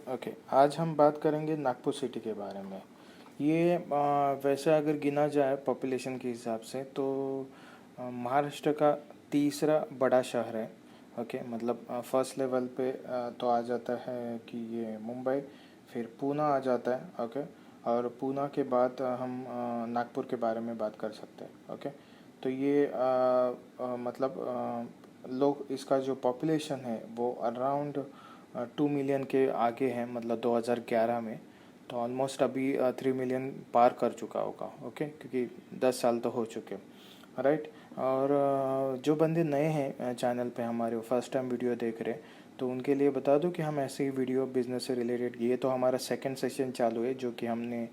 Okay, आज हम बात करेंगे नागपुर सिटी के बारे में। ये वैसे अगर गिना जाए पॉपुलेशन के हिसाब से तो महाराष्ट्र का तीसरा बड़ा शहर है। ओके, मतलब फर्स्ट लेवल पे तो आ जाता है कि ये मुंबई, फिर पूना आ जाता है। ओके, और पूना के बाद हम नागपुर के बारे में बात कर सकते हैं। ओके, तो ये मतलब लोग, इसका जो पॉपुलेशन है वो अराउंड 2 मिलियन के आगे है, मतलब 2011 में। तो ऑलमोस्ट अभी 3 मिलियन पार कर चुका होगा। ओके, क्योंकि 10 साल तो हो चुके, राइट। और जो बंदे नए हैं चैनल पे हमारे, फर्स्ट टाइम वीडियो देख रहे हैं, तो उनके लिए बता दूं कि हम ऐसे ही वीडियो बिजनेस से रिलेटेड, ये तो हमारा सेकंड सेशन चालू है जो कि हमने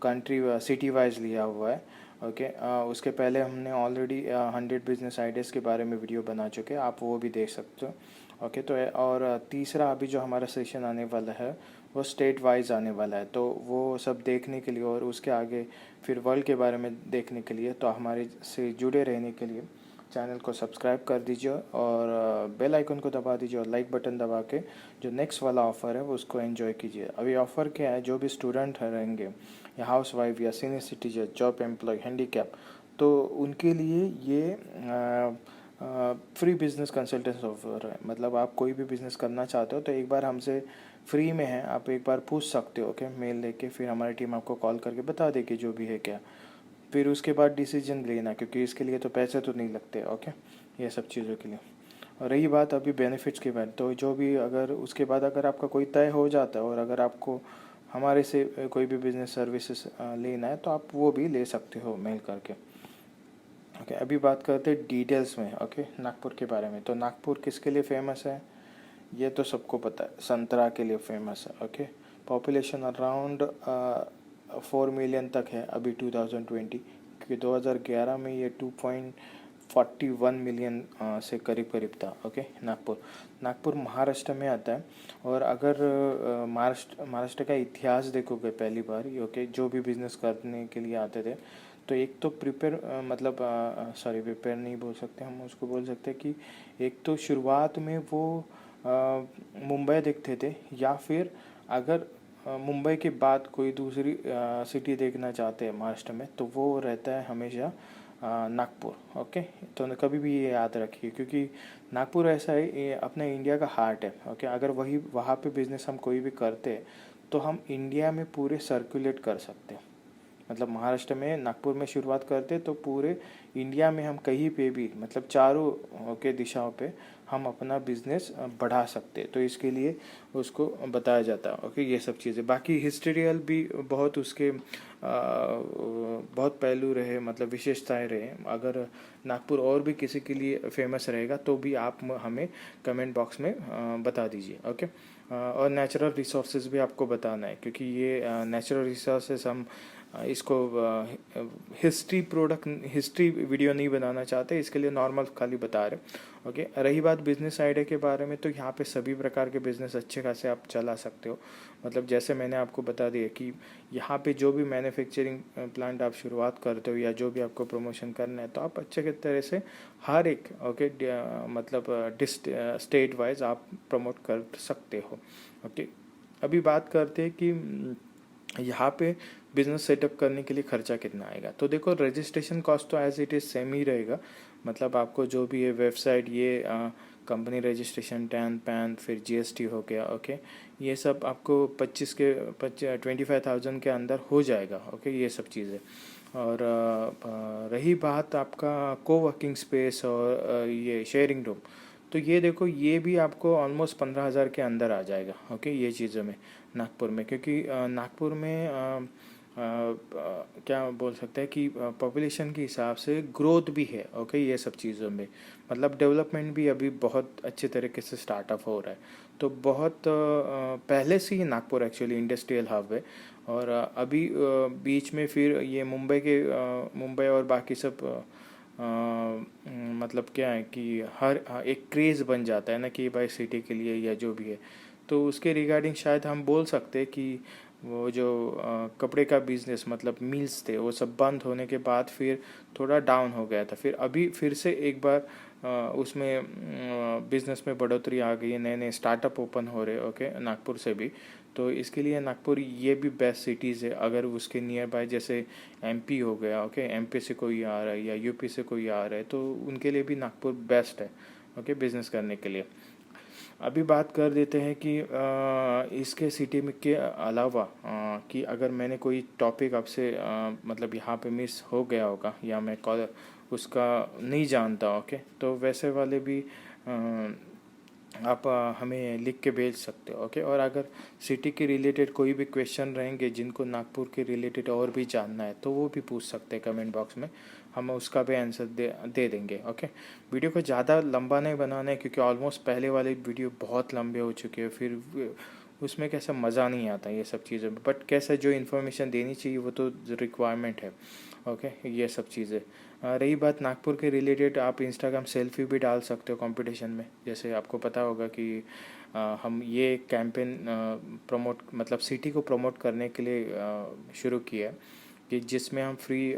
कंट्री सिटी वाइज लिया हुआ है। ओके, उसके पहले हमने ऑलरेडी 100 बिजनेस आइडियाज़ के बारे में वीडियो बना चुके हैं, आप वो भी देख सकते हो। ओके, तो और तीसरा अभी जो हमारा सेशन आने वाला है वो स्टेट वाइज आने वाला है, तो वो सब देखने के लिए और उसके आगे फिर वर्ल्ड के बारे में देखने के लिए, तो हमारे से जुड़े रहने के लिए चैनल को सब्सक्राइब कर दीजिए और बेल आइकन को दबा दीजिए और लाइक बटन दबा के जो नेक्स्ट वाला ऑफ़र है वो उसको एंजॉय कीजिए। अभी ऑफ़र क्या है, जो भी स्टूडेंट रहेंगे या हाउस वाइफ या senior citizen, job employ, handicap, तो उनके लिए ये फ्री बिजनेस कंसल्टेंस ऑफर है। मतलब आप कोई भी बिज़नेस करना चाहते हो तो एक बार हमसे फ्री में है, आप एक बार पूछ सकते हो। ओके, मेल लेके फिर हमारी टीम आपको कॉल करके बता देगी जो भी है क्या, फिर उसके बाद डिसीजन लेना, क्योंकि इसके लिए तो पैसे तो नहीं लगते। ओके, ये सब चीज़ों के लिए। और रही बात अभी बेनिफिट्स के बाद, तो जो भी अगर उसके बाद अगर आपका कोई तय हो जाता है और अगर आपको हमारे से कोई भी बिजनेस सर्विसेज लेना है तो आप वो भी ले सकते हो मेल करके। ओके, अभी बात करते हैं डिटेल्स में। ओके, नागपुर के बारे में। तो नागपुर किसके लिए फेमस है ये तो सबको पता है, संतरा के लिए फेमस है। ओके, पॉपुलेशन अराउंड 4 मिलियन तक है अभी 2020, क्योंकि 2011 में ये 2.41 मिलियन से करीब करीब था। ओके, नागपुर महाराष्ट्र में आता है। और अगर महाराष्ट्र का इतिहास देखोगे पहली बार, ओके, जो भी बिज़नेस करने के लिए आते थे, तो एक तो मतलब प्रिपेयर नहीं बोल सकते हम उसको, बोल सकते हैं कि एक तो शुरुआत में वो मुंबई देखते थे, या फिर अगर मुंबई के बाद कोई दूसरी सिटी देखना चाहते हैं महाराष्ट्र में, तो वो रहता है हमेशा नागपुर। ओके, तो कभी भी ये याद रखिए, क्योंकि नागपुर ऐसा है, ये अपने इंडिया का हार्ट है। ओके, अगर वही वहाँ पे बिजनेस हम कोई भी करते हैं तो हम इंडिया में पूरे सर्कुलेट कर सकते हैं। मतलब महाराष्ट्र में, नागपुर में शुरुआत करते तो पूरे इंडिया में हम कहीं पे भी, मतलब चारों के दिशाओं पे हम अपना बिजनेस बढ़ा सकते। तो इसके लिए उसको बताया जाता है। ओके, ये सब चीज़ें, बाकी हिस्टोरियल भी बहुत उसके बहुत पहलू रहे, मतलब विशेषताएं रहे। अगर नागपुर और भी किसी के लिए फेमस रहेगा तो भी आप हमें कमेंट बॉक्स में बता दीजिए। ओके, और नेचुरल रिसोर्सेज भी आपको बताना है, क्योंकि ये नेचुरल रिसोर्सेज हम इसको हिस्ट्री वीडियो नहीं बनाना चाहते, इसके लिए नॉर्मल खाली बता रहे। ओके, रही बात बिजनेस आइडिया के बारे में, तो यहाँ पे सभी प्रकार के बिजनेस अच्छे खासे आप चला सकते हो। मतलब जैसे मैंने आपको बता दिया कि यहाँ पे जो भी मैन्युफैक्चरिंग प्लांट आप शुरुआत करते हो या जो भी आपको प्रमोशन करना है, तो आप अच्छे के तरह से हर एक, ओके, मतलब स्टेट वाइज आप प्रमोट कर सकते हो। ओके, अभी बात करते हैं कि यहाँ पे बिजनेस सेटअप करने के लिए खर्चा कितना आएगा। तो देखो, रजिस्ट्रेशन कॉस्ट तो एज इट इज़ सेम ही रहेगा। मतलब आपको जो भी है वेबसाइट, ये कंपनी रजिस्ट्रेशन, टैन पैन, फिर जीएसटी हो गया। ओके, ये सब आपको 25,000 के अंदर हो जाएगा। ओके, ये सब चीज़ें। और रही बात आपका कोवर्किंग स्पेस और ये शेयरिंग रूम, तो ये देखो, ये भी आपको ऑलमोस्ट 15,000 के अंदर आ जाएगा। ओके, ये चीज़ों में नागपुर में, क्योंकि नागपुर में क्या बोल सकते हैं कि पॉपुलेशन के हिसाब से ग्रोथ भी है। ओके, ये सब चीज़ों में मतलब डेवलपमेंट भी अभी बहुत अच्छे तरीके से स्टार्टअप हो रहा है। तो बहुत पहले से ही नागपुर एक्चुअली इंडस्ट्रियल हब है। और अभी बीच में फिर ये मुंबई और बाकी सब मतलब क्या है कि हर एक क्रेज़ बन जाता है ना कि भाई सिटी के लिए या जो भी है। तो उसके रिगार्डिंग शायद हम बोल सकते हैं कि वो जो कपड़े का बिज़नेस, मतलब मिल्स थे, वो सब बंद होने के बाद फिर थोड़ा डाउन हो गया था। फिर अभी फिर से एक बार उसमें बिज़नेस में बढ़ोतरी आ गई है, नए नए स्टार्टअप ओपन हो रहे। ओके, नागपुर से भी। तो इसके लिए नागपुर ये भी बेस्ट सिटीज़ है। अगर उसके नियर बाय जैसे एमपी हो गया, ओके, एमपी से कोई आ रहा है या यूपी से कोई आ रहा है तो उनके लिए भी नागपुर बेस्ट है, ओके, बिज़नेस करने के लिए। अभी बात कर देते हैं कि इसके सिटी में के अलावा कि अगर मैंने कोई टॉपिक आपसे मतलब यहाँ पे मिस हो गया होगा या मैं कॉल उसका नहीं जानता, ओके, तो वैसे वाले भी आप हमें लिख के भेज सकते हो, ओके। और अगर सिटी के रिलेटेड कोई भी क्वेश्चन रहेंगे जिनको नागपुर के रिलेटेड और भी जानना है तो वो भी पूछ सकते हैं कमेंट बॉक्स में, हम उसका भी आंसर दे देंगे, ओके। वीडियो को ज़्यादा लंबा नहीं बनाना है क्योंकि ऑलमोस्ट पहले वाले वीडियो बहुत लंबे हो चुके हैं, फिर उसमें कैसा मज़ा नहीं आता ये सब चीज़ों में, बट कैसा जो इन्फॉर्मेशन देनी चाहिए वो तो रिक्वायरमेंट है, ओके, ये सब चीज़ें। रही बात नागपुर के रिलेटेड, आप इंस्टाग्राम सेल्फी भी डाल सकते हो कंपटीशन में। जैसे आपको पता होगा कि हम ये कैंपेन प्रमोट मतलब सिटी को प्रमोट करने के लिए शुरू किया है कि जिसमें हम फ्री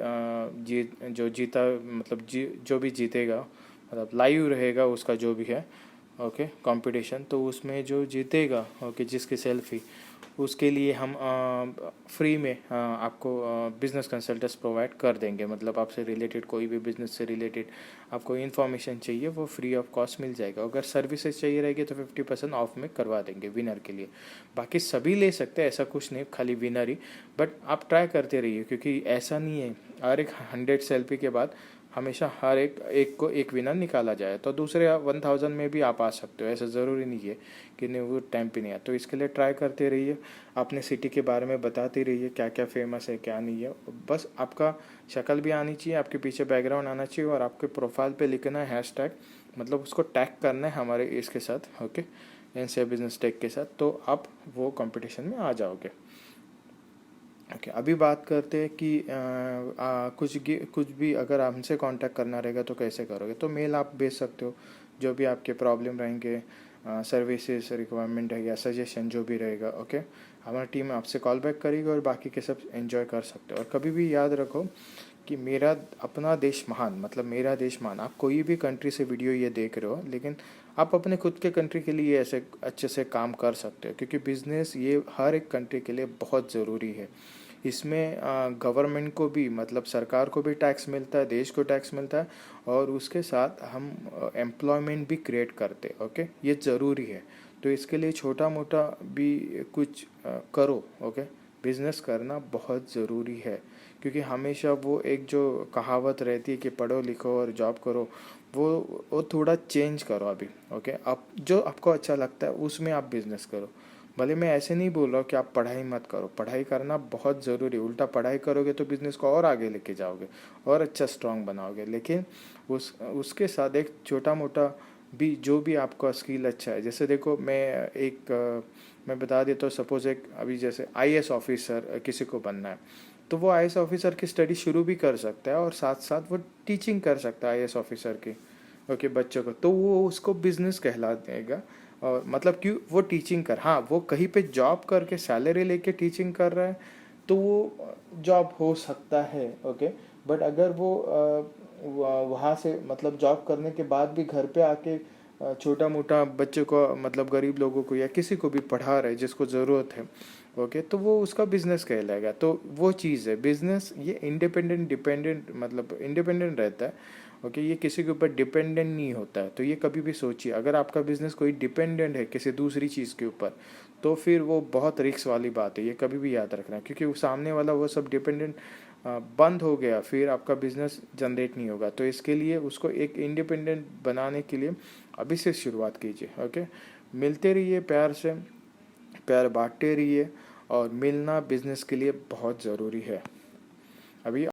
जो जीता मतलब जो भी जीतेगा मतलब लाइव रहेगा उसका जो भी है, ओके, कंपटीशन, तो उसमें जो जीतेगा, ओके, जिसकी सेल्फी, उसके लिए हम फ्री में आपको बिज़नेस कंसल्टेंट्स प्रोवाइड कर देंगे। मतलब आपसे रिलेटेड कोई भी बिज़नेस से रिलेटेड आपको इन्फॉर्मेशन चाहिए वो फ्री ऑफ कॉस्ट मिल जाएगा। अगर सर्विसेज चाहिए रहेगी तो 50% ऑफ में करवा देंगे विनर के लिए। बाकी सभी ले सकते हैं, ऐसा कुछ नहीं, खाली विनर ही। बट आप ट्राई करते रहिए क्योंकि ऐसा नहीं है हर एक 100 सेल्फी के बाद हमेशा हर एक को एक विनर निकाला जाए, तो दूसरे 1000 में भी आप आ सकते हो, ऐसा ज़रूरी नहीं है कि नहीं वो टाइम पे नहीं है। तो इसके लिए ट्राई करते रहिए, अपने सिटी के बारे में बताते रहिए क्या क्या फेमस है क्या नहीं है। बस आपका शक्ल भी आनी चाहिए, आपके पीछे बैकग्राउंड आना चाहिए और आपके प्रोफाइल पे लिखना है हैशटैग, मतलब उसको टैग करना है हमारे इसके साथ, ओके, एनसीआर बिजनेस टेक के साथ, तो आप वो कंपटीशन में आ जाओगे, ओके। अभी बात करते हैं कि कुछ भी अगर हमसे कांटेक्ट करना रहेगा तो कैसे करोगे। तो मेल आप भेज सकते हो, जो भी आपके प्रॉब्लम रहेंगे, सर्विसेज रिक्वायरमेंट है या सजेशन जो भी रहेगा, ओके, हमारी टीम आपसे कॉल बैक करेगी और बाकी के सब एंजॉय कर सकते हो। और कभी भी याद रखो कि मेरा अपना देश महान, मतलब मेरा देश महान। आप कोई भी कंट्री से वीडियो ये देख रहे हो लेकिन आप अपने खुद के कंट्री के लिए ऐसे अच्छे से काम कर सकते हो क्योंकि बिज़नेस ये हर एक कंट्री के लिए बहुत ज़रूरी है। इसमें गवर्नमेंट को भी मतलब सरकार को भी टैक्स मिलता है, देश को टैक्स मिलता है और उसके साथ हम एम्प्लॉयमेंट भी क्रिएट करते, ओके, ये ज़रूरी है। तो इसके लिए छोटा मोटा भी कुछ करो, ओके। बिज़नेस करना बहुत ज़रूरी है क्योंकि हमेशा वो एक जो कहावत रहती है कि पढ़ो लिखो और जॉब करो, वो थोड़ा चेंज करो अभी, ओके। आप जो आपको अच्छा लगता है उसमें आप बिज़नेस करो। भले मैं ऐसे नहीं बोल रहा हूँ कि आप पढ़ाई मत करो, पढ़ाई करना बहुत ज़रूरी है, उल्टा पढ़ाई करोगे तो बिज़नेस को और आगे लेके जाओगे और अच्छा स्ट्रांग बनाओगे। लेकिन उसके साथ एक छोटा मोटा भी जो भी आपका स्किल अच्छा है, जैसे देखो मैं बता देता हूँ, सपोज एक अभी जैसे आईएएस ऑफिसर किसी को बनना है तो वो आईएएस ऑफिसर की स्टडी शुरू भी कर सकता है और साथ साथ वो टीचिंग कर सकता है आईएएस ऑफिसर की, ओके, बच्चों को, तो वो उसको बिजनेस कहला देगा। और मतलब क्यों वो टीचिंग कर, हाँ, वो कहीं पे जॉब करके सैलरी लेके टीचिंग कर रहा है तो वो जॉब हो सकता है, ओके। बट अगर वो वहाँ से मतलब जॉब करने के बाद भी घर पे आके छोटा मोटा बच्चों को मतलब गरीब लोगों को या किसी को भी पढ़ा रहे जिसको ज़रूरत है, ओके, तो वो उसका बिजनेस कहलाएगा। तो वो चीज़ है बिजनेस, ये डिपेंडेंट मतलब इंडिपेंडेंट रहता है, ओके, ये किसी के ऊपर डिपेंडेंट नहीं होता है। तो ये कभी भी सोचिए, अगर आपका बिजनेस कोई डिपेंडेंट है किसी दूसरी चीज़ के ऊपर तो फिर वो बहुत रिस्क वाली बात है, ये कभी भी याद रखना, क्योंकि वो सामने वाला वो सब डिपेंडेंट बंद हो गया फिर आपका बिजनेस जनरेट नहीं होगा। तो इसके लिए उसको एक इंडिपेंडेंट बनाने के लिए अभी से शुरुआत कीजिए, ओके। मिलते रहिए प्यार से, प्यार बांटते रहिए और मिलना बिजनेस के लिए बहुत ज़रूरी है। अभी